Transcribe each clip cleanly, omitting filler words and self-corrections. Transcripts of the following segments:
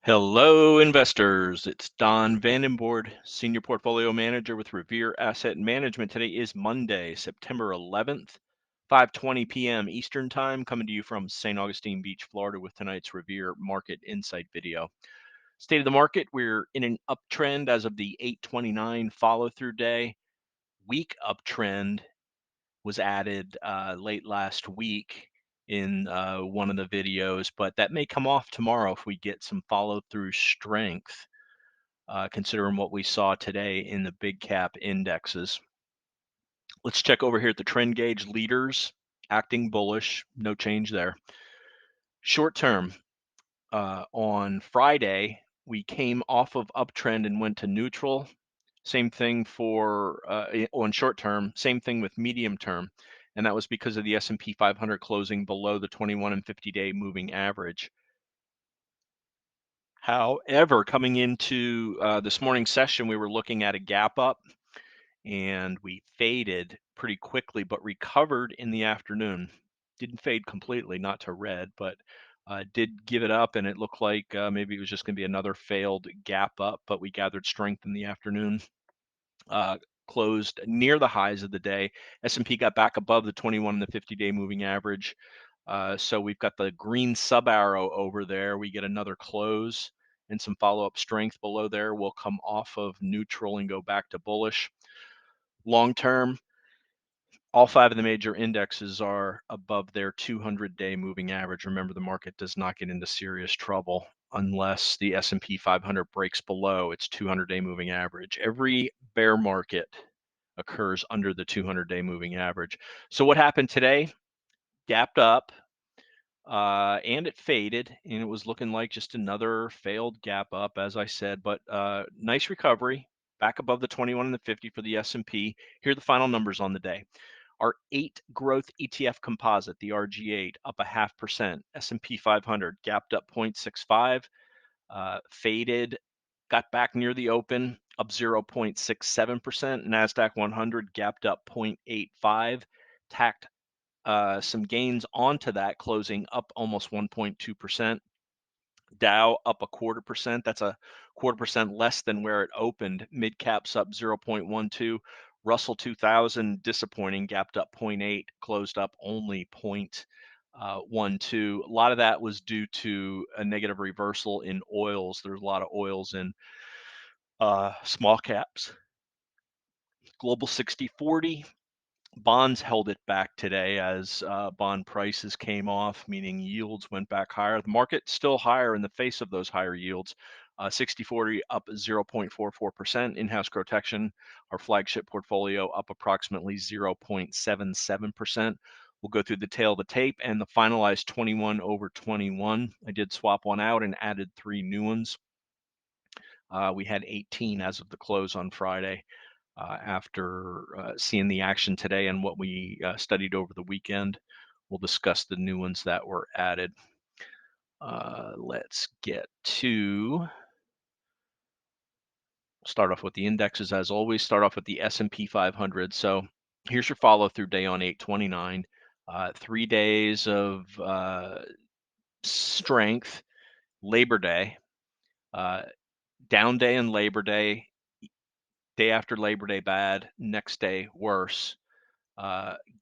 Hello, investors. It's Don Vandenbord, Senior Portfolio Manager with Revere Asset Management. Today is Monday, September 11th, 5:20 p.m. Eastern Time, coming to you from St. Augustine Beach, Florida, with tonight's Revere Market Insight video. State of the market, we're in an uptrend as of the 8:29 follow-through day. Week uptrend was added late last week in one of the videos, but that may come off tomorrow if we get some follow-through strength, considering what we saw today in the big cap indexes. Let's check over here at the trend gauge leaders, acting bullish, no change there. Short term, on Friday, we came off of uptrend and went to neutral. Same thing for on short term, same thing with medium term. And that was because of the S&P 500 closing below the 21 and 50-day moving average. However, coming into this morning's session, we were looking at a gap up and we faded pretty quickly, but recovered in the afternoon. Didn't fade completely, not to red, but did give it up, and it looked like maybe it was just going to be another failed gap up, but we gathered strength in the afternoon. Closed near the highs of the day. S&P got back above the 21 and the 50-day moving average. So we've got the green sub arrow over there. We get another close and some follow-up strength below there. We'll come off of neutral and go back to bullish. Long term, all five of the major indexes are above their 200-day moving average. Remember, the market does not get into serious trouble unless the S&P 500 breaks below its 200-day moving average. Every bear market occurs under the 200-day moving average. So what happened today? Gapped up, and it faded, and it was looking like just another failed gap up, as I said, but nice recovery, back above the 21 and the 50 for the S&P. Here are the final numbers on the day. Our 8 growth ETF composite, the RG8, up 0.5%. S&P 500 gapped up 0.65, faded, got back near the open, up 0.67%. NASDAQ 100 gapped up 0.85, tacked some gains onto that, closing up almost 1.2%. Dow up 0.25%. That's 0.25% less than where it opened. Mid caps up 0.12. Russell 2000 disappointing, gapped up 0.8, closed up only 0.12. A lot of that was due to a negative reversal in oils. There's a lot of oils in small caps. Global 60/40. Bonds held it back today as bond prices came off, meaning yields went back higher. The market's still higher in the face of those higher yields. 60/40 up 0.44%. In-house GROTECTION, our flagship portfolio, up approximately 0.77%. We'll go through the tail of the tape and the finalized 21 over 21. I did swap one out and added 3 new ones. We had 18 as of the close on Friday. After seeing the action today and what we studied over the weekend, we'll discuss the new ones that were added. Let's get to start off with the indexes as always. Start off with the S&P 500. So here's your follow-through day on 8/29. 3 days of strength. Labor Day, down day and Labor Day. Day after Labor Day bad. Next day worse.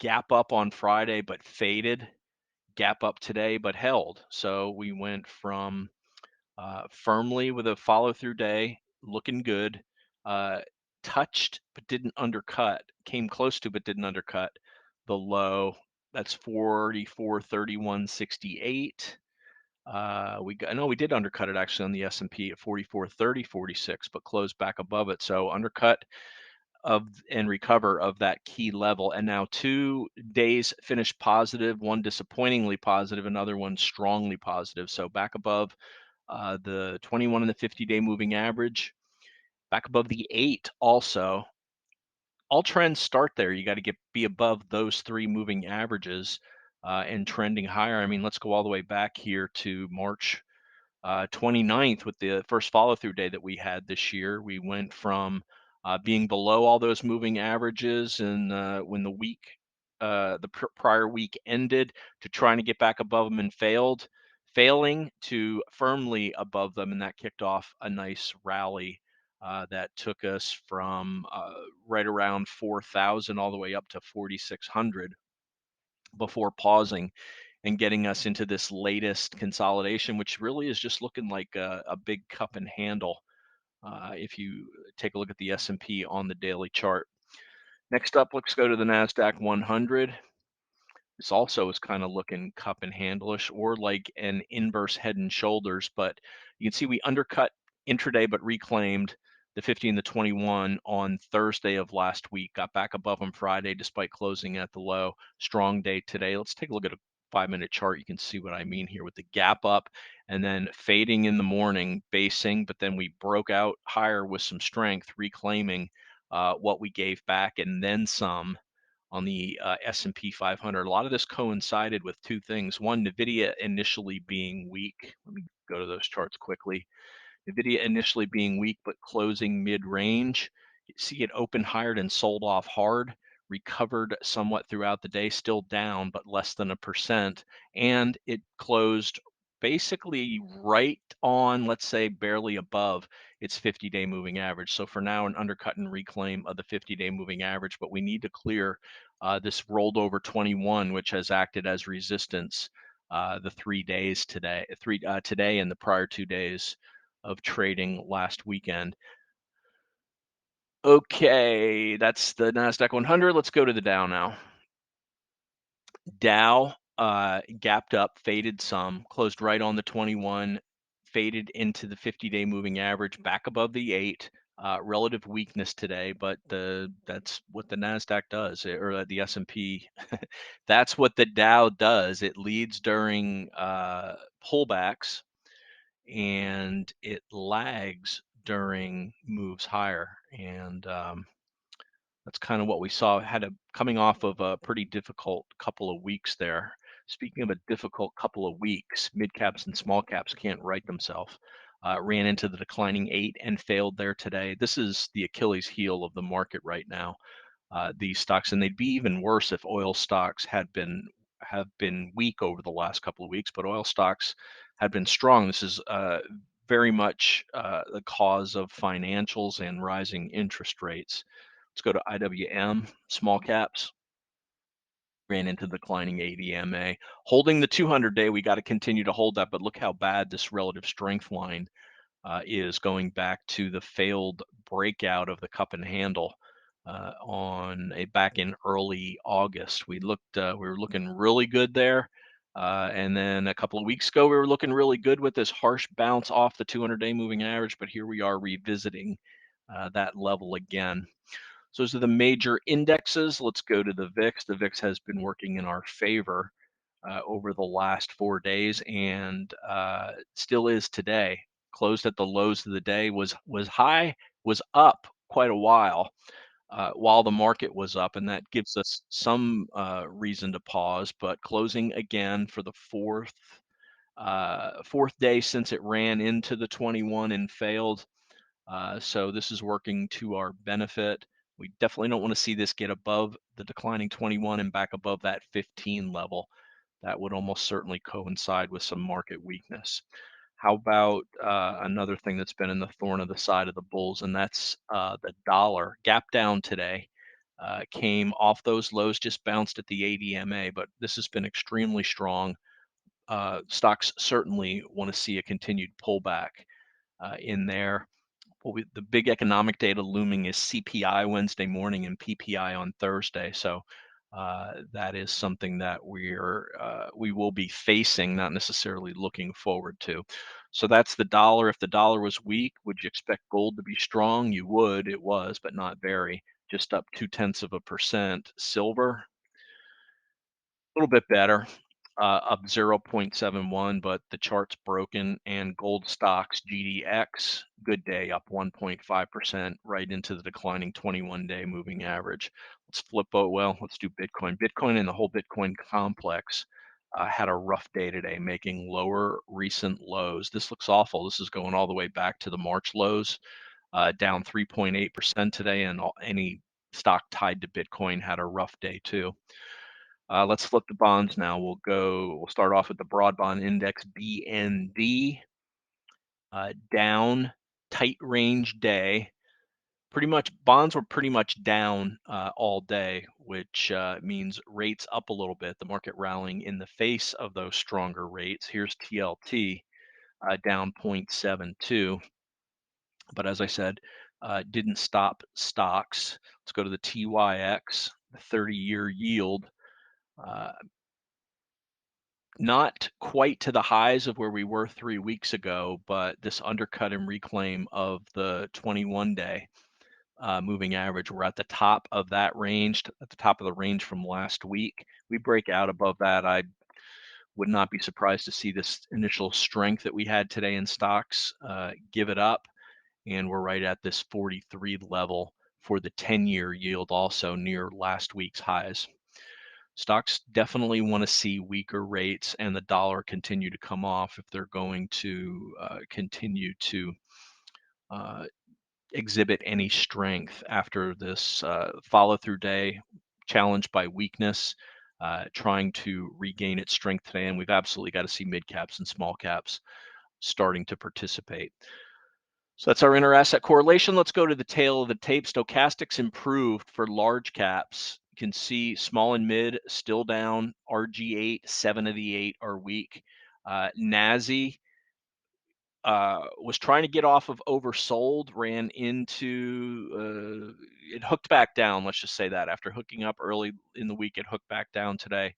Gap up on Friday, but faded. Gap up today, but held. So we went from firmly with a follow through day, looking good, touched but didn't undercut, came close to but didn't undercut the low. That's 44.31.68. We did undercut it actually on the S&P at 44.30.46, but closed back above it. So undercut of and recover of that key level. And now 2 days finished positive, one disappointingly positive, another one strongly positive. So back above the 21 and the 50-day moving average, back above the 8 also. All trends start there. You got to be above those 3 moving averages and trending higher. I mean, let's go all the way back here to March 29th with the first follow-through day that we had this year. We went from being below all those moving averages and when the week, the prior week ended, to trying to get back above them and failed. failing to firmly above them, and that kicked off a nice rally that took us from right around 4,000 all the way up to 4,600 before pausing and getting us into this latest consolidation, which really is just looking like a big cup and handle. If you take a look at the S&P on the daily chart. Next up, let's go to the NASDAQ 100. This also is kind of looking cup and handleish or like an inverse head and shoulders, but you can see we undercut intraday but reclaimed the 50 and the 21 on Thursday of last week, got back above them Friday despite closing at the low. Strong day today. Let's take a look at a 5-minute chart. You can see what I mean here with the gap up and then fading in the morning, basing, but then we broke out higher with some strength, reclaiming what we gave back and then some on the S&P 500. A lot of this coincided with two things. One, NVIDIA initially being weak. Let me go to those charts quickly. NVIDIA initially being weak, but closing mid-range. You see it open higher and sold off hard, recovered somewhat throughout the day, still down, but less than 1%. And it closed basically right on, let's say, barely above its 50-day moving average. So for now, an undercut and reclaim of the 50-day moving average, but we need to clear this rolled over 21, which has acted as resistance the 3 days today, today and the prior 2 days of trading last weekend. Okay, that's the NASDAQ 100. Let's go to the Dow now. Dow gapped up, faded some, closed right on the 21, faded into the 50-day moving average, back above the 8. Relative weakness today, but that's what the Nasdaq does, or the S&P. That's what the Dow does. It leads during pullbacks, and it lags during moves higher. And that's kind of what we saw. Had a coming off of a pretty difficult couple of weeks there. Speaking of a difficult couple of weeks, mid caps and small caps can't right themselves. Ran into the declining 8 and failed there today. This is the Achilles heel of the market right now. These stocks, and they'd be even worse if oil stocks have been weak over the last couple of weeks, but oil stocks had been strong. This is very much the cause of financials and rising interest rates. Let's go to IWM, small caps. Ran into declining ADMA. Holding the 200-day, we got to continue to hold that, but look how bad this relative strength line is, going back to the failed breakout of the cup and handle back in early August. We were looking really good there. And then a couple of weeks ago, we were looking really good with this harsh bounce off the 200-day moving average, but here we are revisiting that level again. So those are the major indexes. Let's go to the VIX. The VIX has been working in our favor over the last 4 days, and still is today. Closed at the lows of the day, was up quite a while the market was up, and that gives us some reason to pause. But closing again for the fourth day since it ran into the 21 and failed. So this is working to our benefit. We definitely don't want to see this get above the declining 21 and back above that 15 level. That would almost certainly coincide with some market weakness. How about another thing that's been in the thorn of the side of the bulls, and that's the dollar. Gap down today, came off those lows, just bounced at the ADMA, but this has been extremely strong. Stocks certainly want to see a continued pullback in there. The big economic data looming is CPI Wednesday morning and PPI on Thursday. So that is something that we will be facing, not necessarily looking forward to. So that's the dollar. If the dollar was weak, would you expect gold to be strong? You would. It was, but not very. Just up 0.2%. Silver, a little bit better, up 0.71, but the chart's broken. And gold stocks GDX, good day, up 1.5%, right into the declining 21-day moving average. Let's do Bitcoin. Bitcoin and the whole Bitcoin complex had a rough day today, making lower recent lows. This looks awful. This is going all the way back to the March lows, down 3.8% today, and any stock tied to Bitcoin had a rough day too. Let's flip the bonds now. We'll start off with the broad bond index BND, down, tight range day. Pretty much bonds were pretty much down all day, which means rates up a little bit. The market rallying in the face of those stronger rates. Here's TLT, down 0.72. But as I said, didn't stop stocks. Let's go to the TYX, the 30-year yield. Uh, Not quite to the highs of where we were 3 weeks ago, but this undercut and reclaim of the 21-day moving average. We're at the top of that range, at the top of the range from last week. We break out above that, I would not be surprised to see this initial strength that we had today in stocks give it up. And we're right at this 43 level for the 10-year yield, also near last week's highs. Stocks definitely want to see weaker rates and the dollar continue to come off if they're going to continue to uh, exhibit any strength after this follow-through day, challenged by weakness, trying to regain its strength today. And we've absolutely got to see mid caps and small caps starting to participate. So that's our inter-asset correlation. Let's go to the tail of the tape. Stochastics improved for large caps. You can see small and mid still down. RG8, 7 of the 8 are weak. NASI was trying to get off of oversold, ran into, it hooked back down. Let's just say that after hooking up early in the week, it hooked back down today.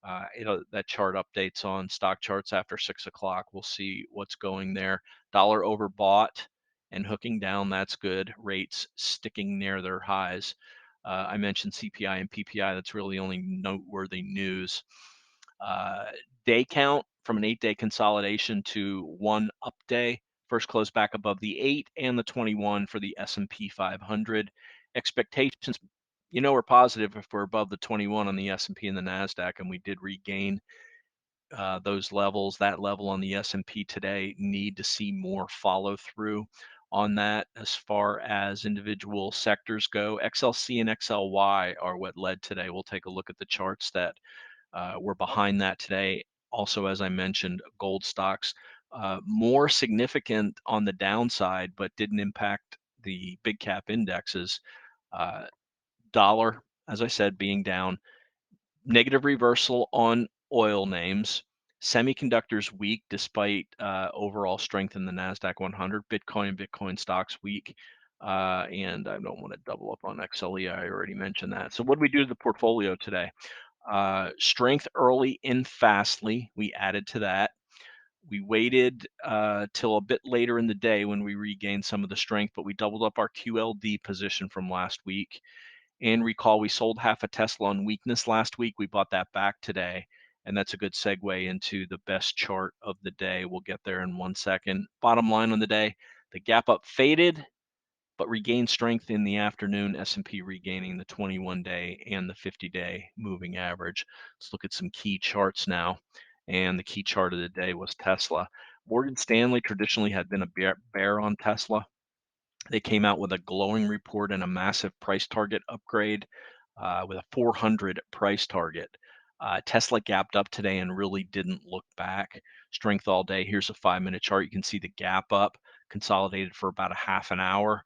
That chart updates on stock charts after 6 o'clock. We'll see what's going there. Dollar overbought and hooking down. That's good. Rates sticking near their highs. I mentioned CPI and PPI. That's really the only noteworthy news. Day count from an 8-day consolidation to one up day. First close back above the 8 and the 21 for the S&P 500. Expectations, we're positive if we're above the 21 on the S&P and the Nasdaq, and we did regain those levels. That level on the S&P today, need to see more follow through on that. As far as individual sectors go, XLC and XLY are what led today. We'll take a look at the charts that were behind that today. Also, as I mentioned, gold stocks more significant on the downside, but didn't impact the big cap indexes. Dollar, as I said, being down. Negative reversal on oil names. Semiconductors weak despite overall strength in the NASDAQ 100. Bitcoin and Bitcoin stocks weak. And I don't want to double up on XLE. I already mentioned that. So what do we do to the portfolio today? Strength early in Fastly. We added to that. We waited till a bit later in the day when we regained some of the strength, but we doubled up our QLD position from last week. And recall, we sold half a Tesla on weakness last week. We bought that back today. And that's a good segue into the best chart of the day. We'll get there in 1 second. Bottom line on the day, the gap up faded, but regained strength in the afternoon. S&P regaining the 21-day and the 50-day moving average. Let's look at some key charts now. And the key chart of the day was Tesla. Morgan Stanley traditionally had been a bear on Tesla. They came out with a glowing report and a massive price target upgrade with a 400 price target. Tesla gapped up today and really didn't look back. Strength all day. Here's a 5-minute chart. You can see the gap up, consolidated for about a half an hour,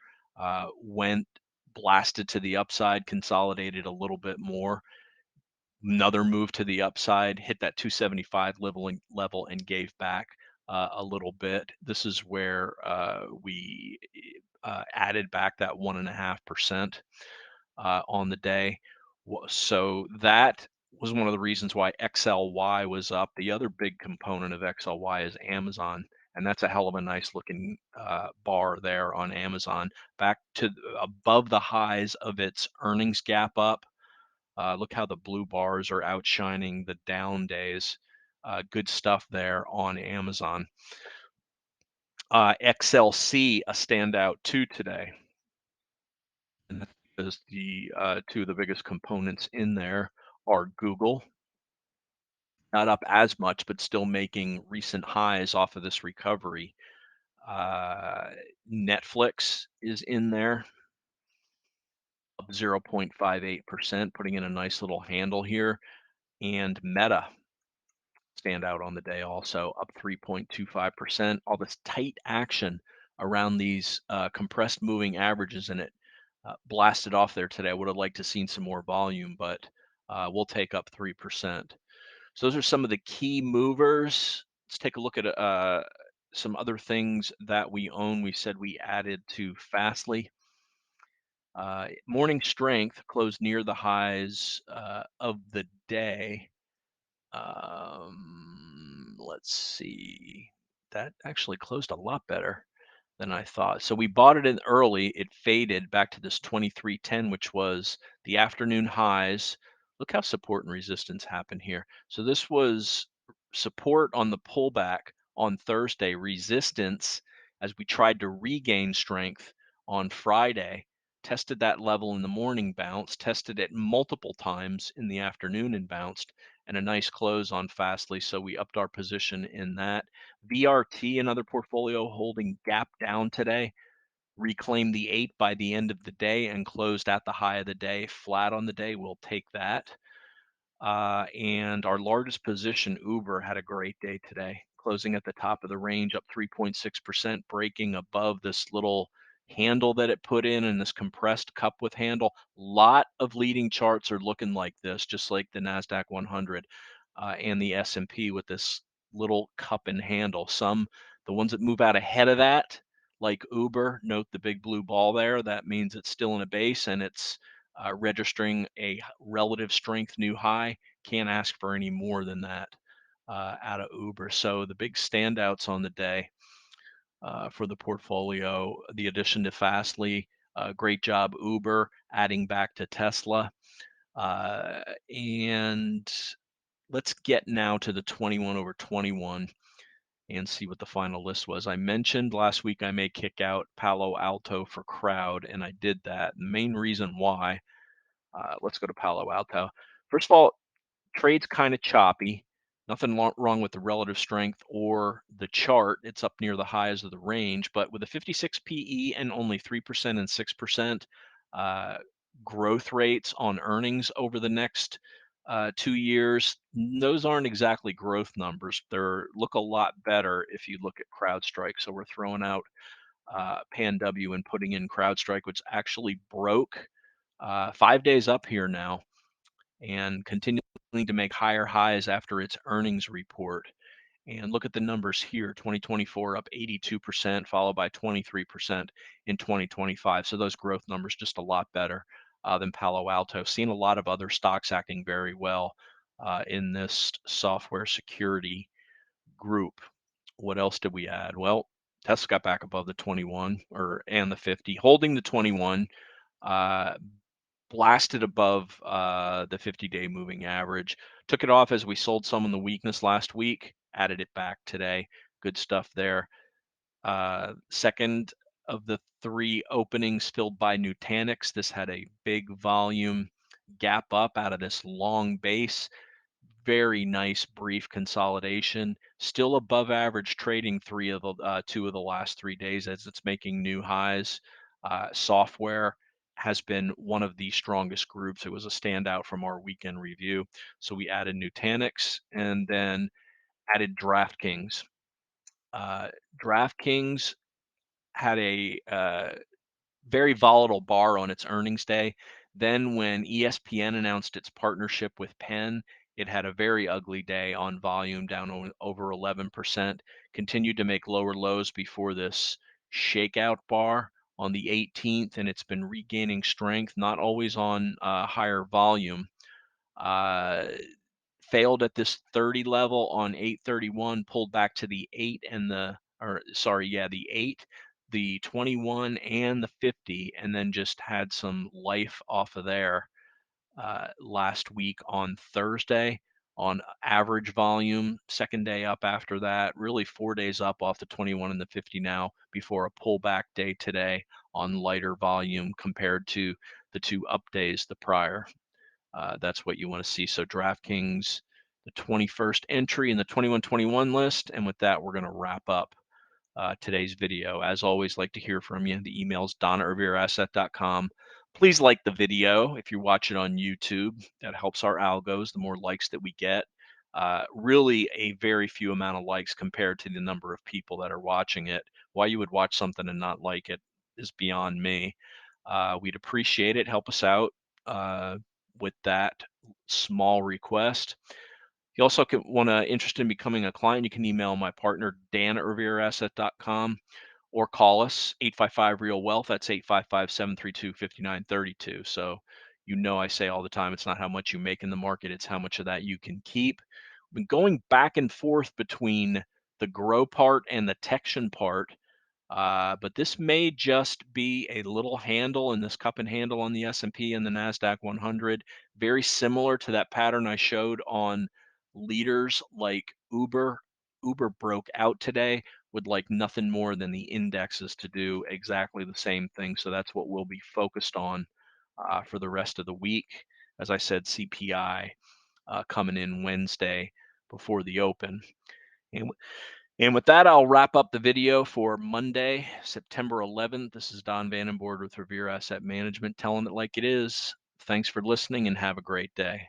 went blasted to the upside, consolidated a little bit more. Another move to the upside, hit that 275 level and gave back a little bit. This is where we added back that 1.5% on the day. So that was one of the reasons why XLY was up. The other big component of XLY is Amazon, and that's a hell of a nice looking bar there on Amazon, back to above the highs of its earnings gap up. Look how the blue bars are outshining the down days. Good stuff there on Amazon. XLC, a standout too today. And that's because the two of the biggest components in there are Google, not up as much, but still making recent highs off of this recovery. Netflix is in there, up 0.58%, putting in a nice little handle here. and Meta stand out on the day also, up 3.25%. All this tight action around these compressed moving averages, and it blasted off there today. I would have liked to seen some more volume, but we'll take up 3%. So those are some of the key movers. Let's take a look at some other things that we own. We said we added to Fastly. Morning strength closed near the highs of the day. Let's see. That actually closed a lot better than I thought. So we bought it in early. It faded back to this 2310, which was the afternoon highs. Look how support and resistance happen here. So this was support on the pullback on Thursday, resistance as we tried to regain strength on Friday. Tested that level in the morning, bounced, tested it multiple times in the afternoon and bounced, and a nice close on Fastly. So we upped our position in that. VRT, another portfolio holding gap down today, reclaimed the 8 by the end of the day and closed at the high of the day, flat on the day. We'll take that. And our largest position, Uber, had a great day today, closing at the top of the range, up 3.6%, breaking above this little handle that it put in this compressed cup with handle. Lot of leading charts are looking like this, just like the NASDAQ 100 and the S&P with this little cup and handle. The ones that move out ahead of that, like Uber, note the big blue ball there. That means it's still in a base and it's registering a relative strength new high. Can't ask for any more than that out of Uber. So the big standouts on the day for the portfolio, the addition to Fastly, great job Uber, adding back to Tesla. And let's get now to the 21 over 21 and see what the final list was. I mentioned last week I may kick out Palo Alto for crowd, and I did that. The main reason why, let's go to Palo Alto. First of all, trade's kind of choppy. Nothing wrong with the relative strength or the chart. It's up near the highs of the range, but with a 56 PE and only 3% and 6% growth rates on earnings over the next 2 years, those aren't exactly growth numbers. They look a lot better if you look at CrowdStrike. So we're throwing out PanW and putting in CrowdStrike, which actually broke 5 days up here now and continuing to make higher highs after its earnings report. And look at the numbers here, 2024 up 82%, followed by 23% in 2025. So those growth numbers just a lot better than Palo Alto. Seen a lot of other stocks acting very well in this software security group. What else did we add? Well, Tesla got back above the 21 and the 50, holding the 21. Blasted above the 50-day moving average. Took it off as we sold some in the weakness last week, added it back today. Good stuff there. Second of the 3 openings filled by Nutanix. This had a big volume gap up out of this long base. Very nice brief consolidation. Still above average trading 2 of the last 3 days as it's making new highs. Software has been one of the strongest groups. It was a standout from our weekend review. So we added Nutanix and then added DraftKings. DraftKings had a very volatile bar on its earnings day. Then when ESPN announced its partnership with Penn, it had a very ugly day on volume, down over 11%, continued to make lower lows before this shakeout bar on the 18th, and it's been regaining strength, not always on higher volume. Failed at this 30 level on 831, pulled back to the 8 and the 8, the 21 and the 50, and then just had some life off of there last week on Thursday on average volume. Second day up after that, really 4 days up off the 21 and the 50 now before a pullback day today on lighter volume compared to the 2 up days the prior. That's what you want to see. So DraftKings, the 21st entry in the 21-21 list. And with that, we're going to wrap up today's video. As always, like to hear from you. The email's don@revereasset.com. Please like the video if you're watching on YouTube. That helps our algos, the more likes that we get. Really a very few amount of likes compared to the number of people that are watching it. Why you would watch something and not like it is beyond me. We'd appreciate it. Help us out with that small request. If you also interested in becoming a client, you can email my partner, Dan at revereasset.com, or call us 855-REAL-WEALTH. That's 855-732-5932. So I say all the time, it's not how much you make in the market, it's how much of that you can keep. I've been going back and forth between the grow part and the tection part. But this may just be a little handle in this cup and handle on the S&P and the NASDAQ 100, very similar to that pattern I showed on leaders like Uber. Uber broke out today, would like nothing more than the indexes to do exactly the same thing. So that's what we'll be focused on for the rest of the week. As I said, CPI coming in Wednesday before the open. And with that, I'll wrap up the video for Monday, September 11th. This is Don Vandenbord with Revere Asset Management, telling it like it is. Thanks for listening and have a great day.